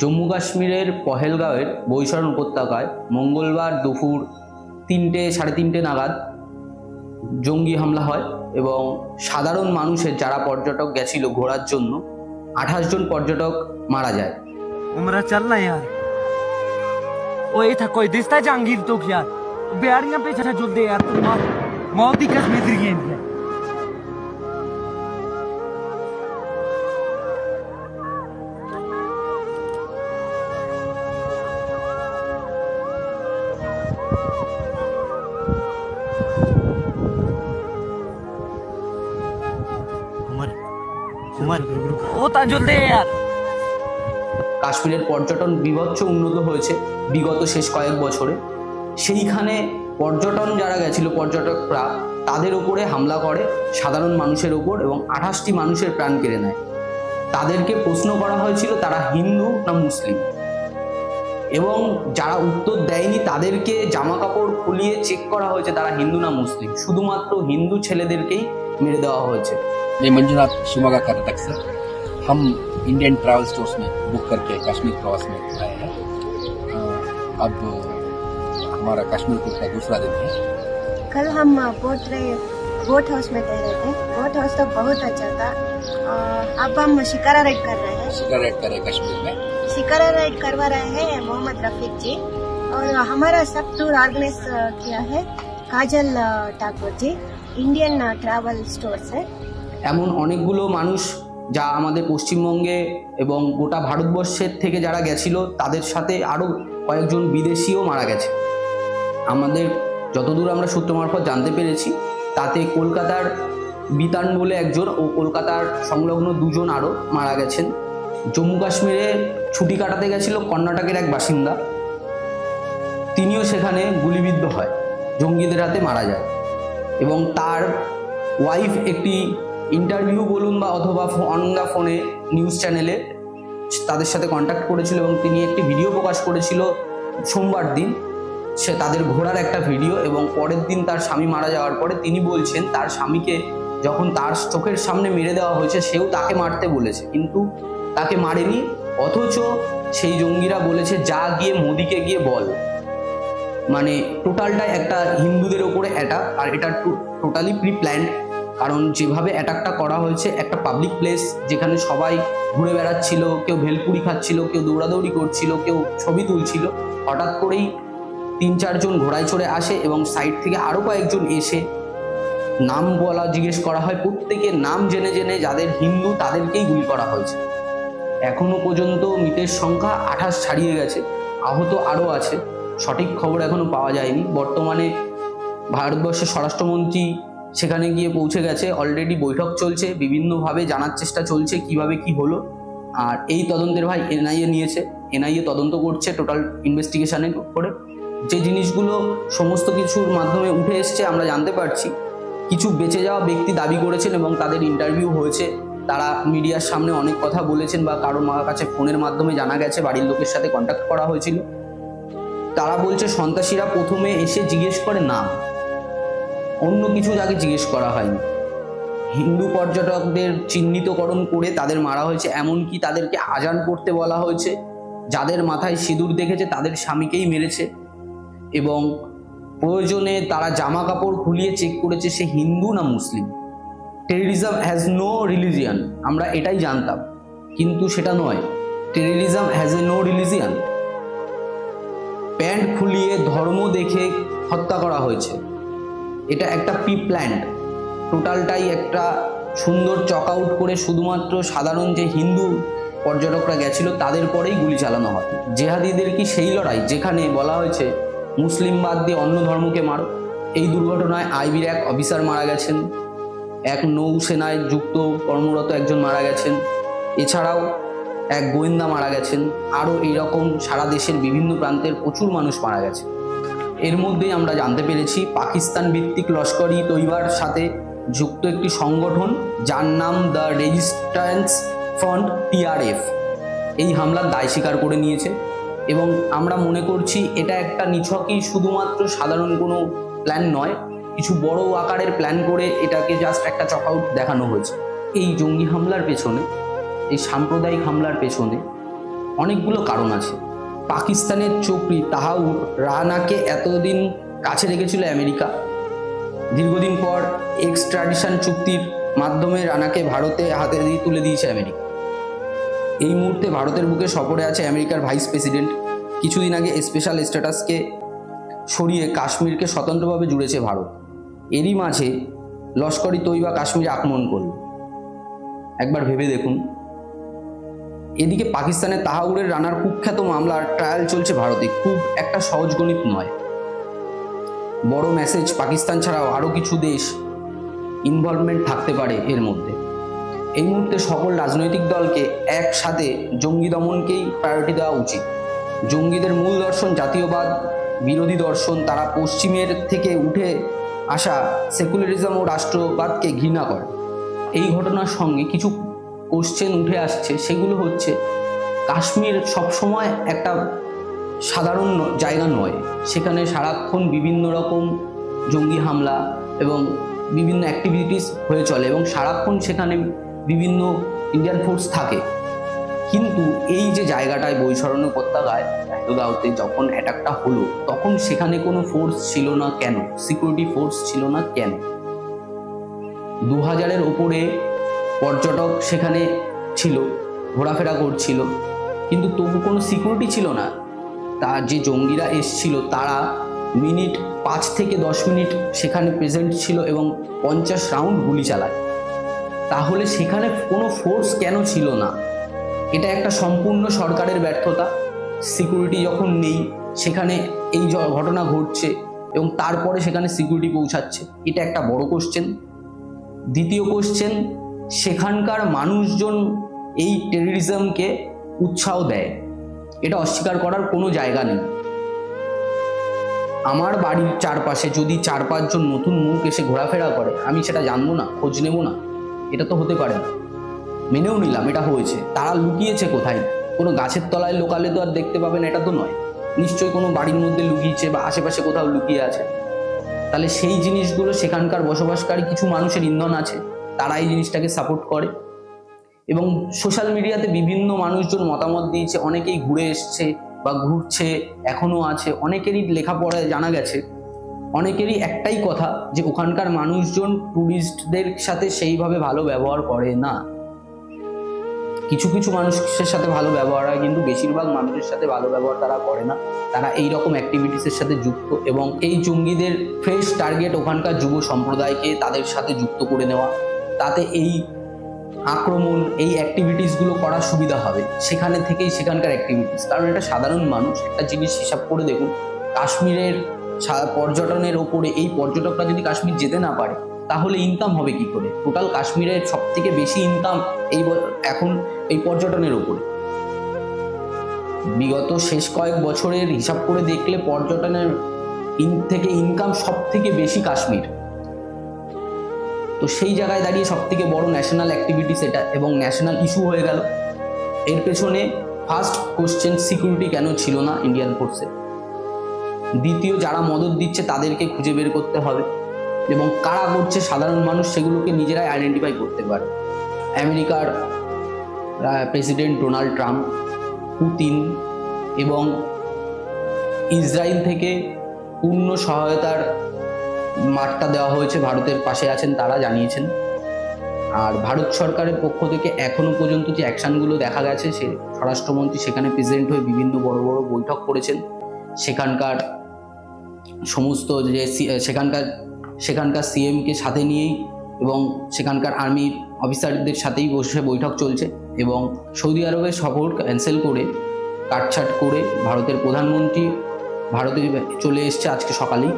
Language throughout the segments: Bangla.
জম্মু কাশ্মীরের পহেলগাঁওয়ের বৈশরণ উপত্যকায় মঙ্গলবার দুপুর 3টে সাড়ে 3টে নাগাদ জঙ্গি হামলা হয় এবং সাধারণ মানুষের যারা পর্যটক গেছিল ঘোরার জন্য 28 জন পর্যটক মারা যায়। उमरा चल ना यार, ओए था कोई दिसता जहांगीर तो यार बेड़ियां पे छठा जुल दे यार, तुम मौत दी कसम इधर गई है। ও তা জল দে यार। কাশ্মীরের পর্যটন বিভৎস উন্নত হয়েছে বিগত শেষ কয়েক বছরে। সেইখানে পর্যটন যারা গেছিল পর্যটকরা তাদের উপরে হামলা করে সাধারণ মানুষের ওপর এবং 28টি মানুষের প্রাণ কেড়ে নেয়। তাদেরকে প্রশ্ন করা হয়েছিল তারা হিন্দু না মুসলিম, এবং যারা উত্তর দেয়নি তাদেরকে জামা কাপড় খুলিয়ে চেক করা হয়েছে তারা হিন্দু না মুসলিম। শুধুমাত্র হিন্দু ছেলেদেরকেই মেরে দেওয়া হয়েছে। मैं मंजुनाथ शिवमोगा कर्नाटक से। हम इंडियन ट्रैवल स्टोर्स में बुक करके कश्मीर प्रवास में आए हैं। अब हमारा कश्मीर ट्रिप का दूसरा दिन है। कल हम बोट हाउस में ठहरे थे। बोट हाउस तो बहुत अच्छा था। अब हम शिकारा राइड कर रहे हैं। शिकारा राइड कर रहे हैं कश्मीर में। शिकारा राइड करवा रहे हैं मोहम्मद रफीक जी, और हमारा सब टूर ऑर्गेनाइज किया है काजल Thakur ji, Indian travel store से। এমন অনেকগুলো মানুষ যা আমাদের পশ্চিমবঙ্গে এবং গোটা ভারতবর্ষের থেকে যারা গেছিল তাদের সাথে আরও কয়েকজন বিদেশিও মারা গেছে। আমাদের যতদূর আমরা সূত্র মারফত জানতে পেরেছি তাতে কলকাতার বিতান বলে একজন ও কলকাতার সংলগ্ন 2 জন আরও মারা গেছেন। জম্মু কাশ্মীরে ছুটি কাটাতে গেছিল কর্ণাটকের এক বাসিন্দা, তিনিও সেখানে গুলিবিদ্ধ হয়, জঙ্গিদের হাতে মারা যায়। এবং তার ওয়াইফ একটি ইন্টারভিউ বলুন বা অথবা অন দ্য ফোনে নিউজ চ্যানেলে তাদের সাথে কন্ট্যাক্ট করেছিল এবং তিনি একটি ভিডিও প্রকাশ করেছিল সোমবার দিন, সে তাদের ঘোরার একটা ভিডিও। এবং পরের দিন তার স্বামী মারা যাওয়ার পরে তিনি বলছেন তার স্বামীকে যখন তার চোখের সামনে মেরে দেওয়া হয়েছে সেও তাকে মারতে বলেছে, কিন্তু তাকে মারেনি। অথচ সেই জঙ্গিরা বলেছে যা গিয়ে মোদিকে গিয়ে বল। মানে টোটালটাই একটা হিন্দুদের ওপরে অ্যাটাক, আর এটা টোটালি প্রি প্ল্যান্ড। কারণ যেভাবে অ্যাটাকটা করা হয়েছে একটা পাবলিক প্লেস যেখানে সবাই ঘুরে বেড়াচ্ছিল, কেউ ভেলপুরি খাচ্ছিল, কেউ দৌড়াদৌড়ি করছিল, কেউ ছবি তুলছিল, হঠাৎ করেই 3-4 জন ঘোড়ায় চড়ে আসে এবং সাইড থেকে আরও কয়েকজন এসে নাম বলা জিজ্ঞেস করা হয়। প্রত্যেকের নাম জেনে জেনে যাদের হিন্দু তাদেরকেই গুলি করা হয়েছে। এখনও পর্যন্ত মৃতের সংখ্যা 28 ছাড়িয়ে গেছে, আহত আরও আছে, সঠিক খবর এখনও পাওয়া যায়নি। বর্তমানে ভারতবর্ষের স্বরাষ্ট্রমন্ত্রী সেখানে গিয়ে পৌঁছে গেছে, অলরেডি বৈঠক চলছে, বিভিন্নভাবে জানার চেষ্টা চলছে কিভাবে কি হলো। আর এই তদন্তের ভাই এনআইএ নিয়েছে, এনআইএ তদন্ত করছে টোটাল ইনভেস্টিগেশনের উপরে। যে জিনিসগুলো সমস্ত কিছুর মাধ্যমে উঠে এসছে আমরা জানতে পারছি, কিছু বেঁচে যাওয়া ব্যক্তি দাবি করেছেন এবং তাদের ইন্টারভিউ হয়েছে, তারা মিডিয়ার সামনে অনেক কথা বলেছেন বা কারোর কাছে ফোনের মাধ্যমে জানা গেছে, বাড়ির লোকের সাথে কন্ট্যাক্ট করা হয়েছিল। তারা বলছে সন্ত্রাসীরা প্রথমে এসে জিজ্ঞেস করে নাম, অন্য কিছু তাকে জিজ্ঞেস করা হয়নি। হিন্দু পর্যটকদের চিহ্নিতকরণ করে তাদের মারা হয়েছে, এমনকি তাদেরকে আজান পড়তে বলা হয়েছে, যাদের মাথায় সিঁদুর দেখেছে তাদের স্বামীকেই মেরেছে। এবং প্রয়োজনে তারা জামা কাপড় খুলিয়ে চেক করেছে সে হিন্দু না মুসলিম। টেররিজম হ্যাজ নো রিলিজিয়ান, আমরা এটাই জানতাম, কিন্তু সেটা নয়। Terrorism has a no religion. Pant খুলিয়ে ধর্ম দেখে হত্যা করা হয়েছে, এটা একটা প্রি প্ল্যান্ড। টোটালটাই একটা সুন্দর চক আউট করে শুধুমাত্র সাধারণ যে হিন্দু পর্যটকরা গেছিল তাদের পরেই গুলি চালানো হয়। জেহাদিদের কি সেই লড়াই যেখানে বলা হয়েছে মুসলিম বাদ দিয়ে অন্য ধর্মকে মারো? এই দুর্ঘটনায় আইবির এক অফিসার মারা গেছেন, এক নৌসেনায় যুক্ত কর্মরত একজন মারা গেছেন, এছাড়াও এক গোয়েন্দা মারা গেছেন, আরও এইরকম সারা দেশের বিভিন্ন প্রান্তের প্রচুর মানুষ মারা গেছে। এর মধ্যেই আমরা জানতে পেরেছি পাকিস্তান ভিত্তিক লস্কর-ই তৈবার সাথে যুক্ত একটি সংগঠন যার নাম দ্য রেজিস্ট্যান্স ফ্রন্ট TRF এই হামলার দায় স্বীকার করে নিয়েছে। এবং আমরা মনে করছি এটা একটা নিছকই শুধুমাত্র সাধারণ কোনো প্ল্যান নয়, কিছু বড় আকারের প্ল্যান করে এটাকে জাস্ট একটা চক আউট দেখানো হয়েছে। এই জঙ্গি হামলার পেছনে, এই সাম্প্রদায়িক হামলার পেছনে অনেকগুলো কারণ আছে। পাকিস্তানের চক্রী তাহাউর রানাকে এতদিন কাছে রেখেছিল আমেরিকা। দীর্ঘদিন পর এক্সট্রাডিশন চুক্তির মাধ্যমে রানাকে ভারতে হাতে দিয়ে তুলে দিয়েছে আমেরিকা। এই মুহূর্তে ভারতের বুকে সফরে আছে আমেরিকার ভাইস প্রেসিডেন্ট। কিছুদিন আগে স্পেশাল স্ট্যাটাসকে সরিয়ে কাশ্মীরকে স্বতন্ত্রভাবে জুড়েছে ভারত। এরই মাঝে লস্কর ই তৈবা কাশ্মীরে আক্রমণ করল। একবার ভেবে দেখুন। এদিকে পাকিস্তানের তাহাউরের রানার কুখ্যাত মামলার ট্রায়াল চলছে ভারতে। খুব একটা সহজ গণিত নয়। বড় মেসেজ, পাকিস্তান ছাড়াও আরও কিছু দেশ ইনভলভমেন্ট থাকতে পারে এর মধ্যে। এই মুহূর্তে সকল রাজনৈতিক দলকে একসাথে জঙ্গি দমনকেই প্রায়োরিটি দেওয়া উচিত। জঙ্গিদের মূল দর্শন জাতীয়বাদ বিরোধী দর্শন। তারা পশ্চিমের থেকে উঠে আসা সেকুলারিজম ও রাষ্ট্রবাদকে ঘৃণা করে। এই ঘটনার সঙ্গে কিছু কোশ্চেন উঠে আসছে, সেগুলো হচ্ছে কাশ্মীর সবসময় একটা সাধারণ জায়গা নয়। সেখানে সারাক্ষণ বিভিন্ন রকম জঙ্গি হামলা এবং বিভিন্ন অ্যাক্টিভিটিস হয়ে চলে এবং সারাক্ষণ সেখানে বিভিন্ন ইন্ডিয়ান ফোর্স থাকে। কিন্তু এই যে জায়গাটায় বৈশরণ্য উপত্যকায় পেহেলগাঁওতে যখন অ্যাটাকটা হলো, তখন সেখানে কোনো ফোর্স ছিল না কেন? সিকিউরিটি ফোর্স ছিল না কেন? 2000-এর ওপরে পর্যটক সেখানে ছিল, ঘোরাফেরা করছিল, কিন্তু তবু কোনো সিকিউরিটি ছিল না। তার যে জঙ্গিরা এসছিল তারা মিনিট 5 থেকে 10 মিনিট সেখানে প্রেজেন্ট ছিল এবং 50 রাউন্ড গুলি চালায়। তাহলে সেখানে কোনো ফোর্স কেন ছিল না? এটা একটা সম্পূর্ণ সরকারের ব্যর্থতা। সিকিউরিটি যখন নেই, সেখানে এই ঘটনা ঘটছে এবং তারপরে সেখানে সিকিউরিটি পৌঁছাচ্ছে, এটা একটা বড় কোশ্চেন। দ্বিতীয় কোশ্চেন, সেখানকার মানুষজন এই টেররিজমকে উৎসাহ দেয়, এটা অস্বীকার করার কোনো জায়গা নেই। আমার বাড়ির চারপাশে যদি 4-5 জন নতুন মুখ এসে ঘোরাফেরা করে, আমি সেটা জানবো না, খোঁজ নেব না? এটা তো হতে পারে না। মেনেও নিলাম এটা হয়েছে। তারা লুকিয়েছে কোথায়? কোনো গাছের তলায় লোকালে তো আর দেখতে পাবেন এটা তো নয়। নিশ্চয়ই কোনো বাড়ির মধ্যে লুকিয়েছে বা আশেপাশে কোথাও লুকিয়ে আছে। তাহলে সেই জিনিসগুলো সেখানকার বসবাসকারী কিছু মানুষের ইন্ধন আছে, তারা এই জিনিসটাকে সাপোর্ট করে। এবং সোশ্যাল মিডিয়াতে বিভিন্ন মানুষজন মতামত দিয়েছে, অনেকেই ঘুরে এসছে বা ঘুরছে, এখনও আছে। অনেকেরই লেখাপড়ায় জানা গেছে, অনেকেরই একটাই কথা যে ওখানকার মানুষজন ট্যুরিস্টদের সাথে সেইভাবে ভালো ব্যবহার করে না। কিছু কিছু মানুষের সাথে ভালো ব্যবহার হয়, কিন্তু বেশিরভাগ মানুষের সাথে ভালো ব্যবহার তারা করে না। তারা এই রকম অ্যাক্টিভিটিসের সাথে যুক্ত এবং এই জঙ্গিদের ফ্রেশ টার্গেট ওখানকার যুব সম্প্রদায়কে তাদের সাথে যুক্ত করে নেওয়া। তাতে এই আক্রমণ, এই অ্যাক্টিভিটিসগুলো করা সুবিধা হবে সেখানে থেকেই, সেখানকার অ্যাক্টিভিটিস। কারণ এটা সাধারণ মানুষ। একটা জিনিস হিসাব করে দেখুন, কাশ্মীরের পর্যটনের ওপরে এই পর্যটকরা যদি কাশ্মীর যেতে না পারে, তাহলে ইনকাম হবে কি করে? টোটাল কাশ্মীরের সবথেকে বেশি ইনকাম এখন এই পর্যটনের ওপরে। বিগত শেষ কয়েক বছরের হিসাব করে দেখলে পর্যটনের থেকে ইনকাম সব থেকে বেশি কাশ্মীর। তো সেই জায়গায় দাঁড়িয়ে সব থেকে বড় ন্যাশনাল অ্যাক্টিভিটিস এটা এবং ন্যাশনাল ইস্যু হয়ে গেল। এর পেছনে ফার্স্ট কোশ্চেন, সিকিউরিটি কেন ছিল না ইন্ডিয়ান ফোর্সে? দ্বিতীয়, যারা মদত দিচ্ছে তাদেরকে খুঁজে বের করতে হবে এবং কারা করছে সাধারণ মানুষ সেগুলোকে নিজেরাই আইডেন্টিফাই করতে পারে। আমেরিকার প্রেসিডেন্ট ডোনাল্ড ট্রাম্প, পুতিন এবং ইসরায়েল থেকে পূর্ণ সহায়তার বার্তা দেওয়া হয়েছে, ভারতের পাশে আছেন তারা জানিয়েছেন। আর ভারত সরকারের পক্ষ থেকে এখনো পর্যন্ত যে অ্যাকশানগুলো দেখা গেছে, সে স্বরাষ্ট্রমন্ত্রী সেখানে প্রেজেন্ট হয়ে বিভিন্ন বড় বড় বৈঠক করেছেন। সেখানকার সমস্ত যে সেখানকার সিএমকে সাথে নিয়েই এবং সেখানকার আর্মি অফিসারদের সাথেই বসে বৈঠক চলছে এবং সৌদি আরবের সফর ক্যান্সেল করে, কাটছাট করে ভারতের প্রধানমন্ত্রী ভারতে চলে এসছে আজকে সকালেই।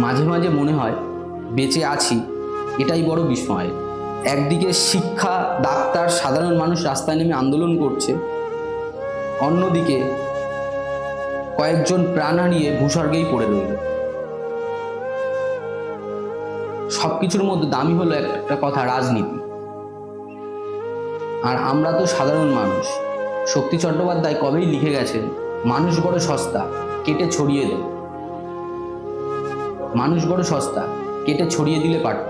মাঝে মাঝে মনে হয় বেঁচে আছি, এটাই বড় বিস্ময়। একদিকে শিক্ষা, ডাক্তার, সাধারণ মানুষ রাস্তায় নেমে আন্দোলন করছে, অন্যদিকে কয়েকজন প্রাণ হারিয়ে ভূস্বর্গেই পড়ে রইল। সবকিছুর মধ্যে দামি হলো একটা কথা, রাজনীতি। আর আমরা তো সাধারণ মানুষ। শক্তি চট্টোপাধ্যায় কবেই লিখে গেছেন, মানুষ বড় সস্তা, কেটে ছড়িয়ে দেব। মানুষ বড় সস্তা, কেটে ছড়িয়ে দিলে পারত।